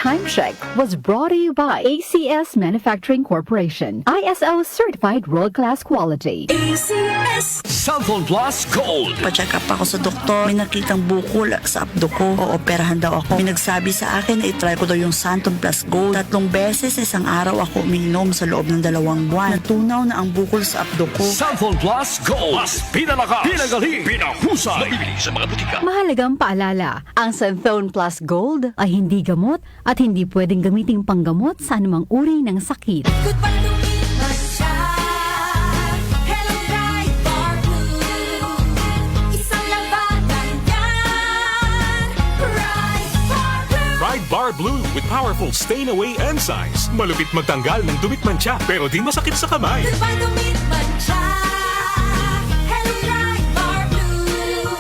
Time Check was brought to you by ACS Manufacturing Corporation. ISO certified world-class quality. Cellphone Plus Gold. Pa-check up ako sa doktor. May nakitang bukol sa abdo ko. Ooperahan daw ako. May nagsabi sa akin na itry ko daw yung Santon Plus Gold. 3 beses isang araw ako umiinom sa loob ng 2 buwan. Natunaw na ang bukol sa abdo ko. Cellphone Plus Gold. Mas pinalakas, pinagaling, pinahusay. Mabibili sa mga butika. Mahalagang paalala, ang Santhone Plus Gold ay hindi gamot at hindi pwedeng gamiting panggamot sa anumang uri ng sakit. Goodbye to me, sunshine. Hello, bright bar blue. Isang labanan yan. Bright bar blue. Bright Bar Blue with powerful stain-away enzymes. Malupit magtanggal ng dumit mancha pero di masakit sa kamay. Goodbye to me, sunshine. Hello, bright bar blue.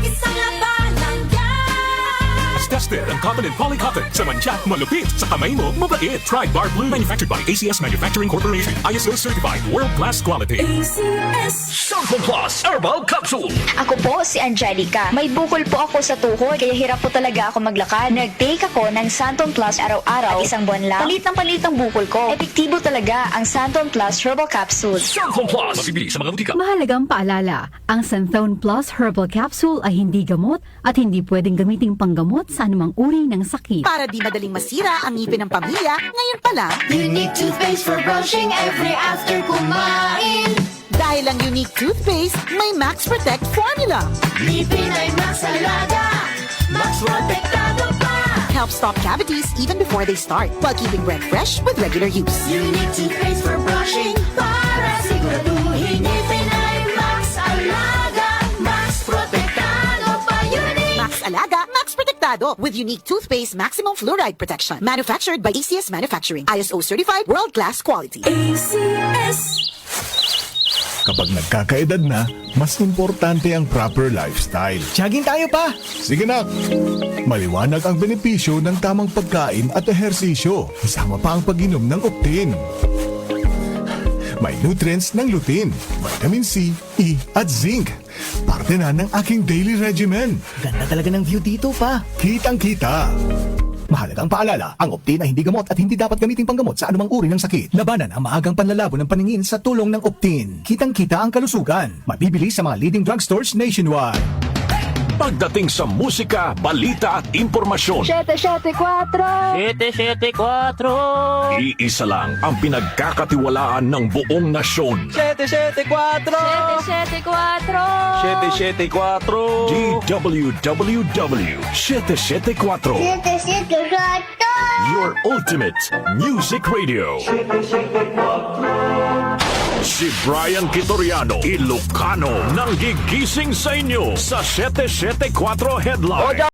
Isang labanan yan. As tested ang cotton and polycotton sa mancha, malupit sa kamay mo, mabait. Bright Bar Blue manufactured by ACS Manufacturing Corporation. ISO certified world-class quality. ACS. Cellphone Plus Herbal Capsule. Ako po si Angelica. May bukol po ako sa tuhod kaya hirap po talaga ako maglakad. Nag-take ako ng Santon Plus araw-araw at 1 buwan lang. Palit ang bukol ko. Epektibo talaga ang Santon Plus Herbal Capsule. Cellphone Plus. Mabibili sa mga butika. Mahalagang paalala, ang Santhone Plus Herbal Capsule ay hindi gamot at hindi pwedeng gamiting panggamot sa anumang uri ng sakit. Para di madaling masira ang ngipin ng pamilya, ngayon pa lang, Unique toothpaste for brushing every after kumain. dahil ang unique toothpaste, may Max Protect formula. Ngipin ay Max Alaga. Max Protektado pa. Helps stop cavities even before they start, while keeping breath fresh with regular use. Unique toothpaste for brushing para siguraduhin ngipin ay Max Alaga. Max Protektado pa. Unique. Max Alaga, Max Protectado with unique toothpaste maximum fluoride protection. Manufactured by ACS Manufacturing. ISO certified world-class quality. ACS. Kapag nagkakaedad na, mas importante ang proper lifestyle. Jogging tayo pa! Sige na! Maliwanag ang benepisyo ng tamang pagkain at ehersisyo. Kasama pa ang pag-inom ng Optin. May nutrients ng lutein, vitamin C, E at zinc. Parte na ng aking daily regimen. Ganda talaga ng view dito pa. Kitang-kita. Mahalagang paalala, ang Optin ay hindi gamot at hindi dapat gamiting panggamot sa anumang uri ng sakit. Labanan ang maagang panlalabo ng paningin sa tulong ng Optin. Kitang-kita ang kalusugan. Mabibili sa mga leading drugstores nationwide. Pagdating sa musika, balita at impormasyon, 774! iisa lang ang pinagkakatiwalaan ng buong nasyon. 774! DWWW 774. Your ultimate music radio. Si Brian Kitoriano, Ilocano, nang gigising sa inyo sa 774 Headline.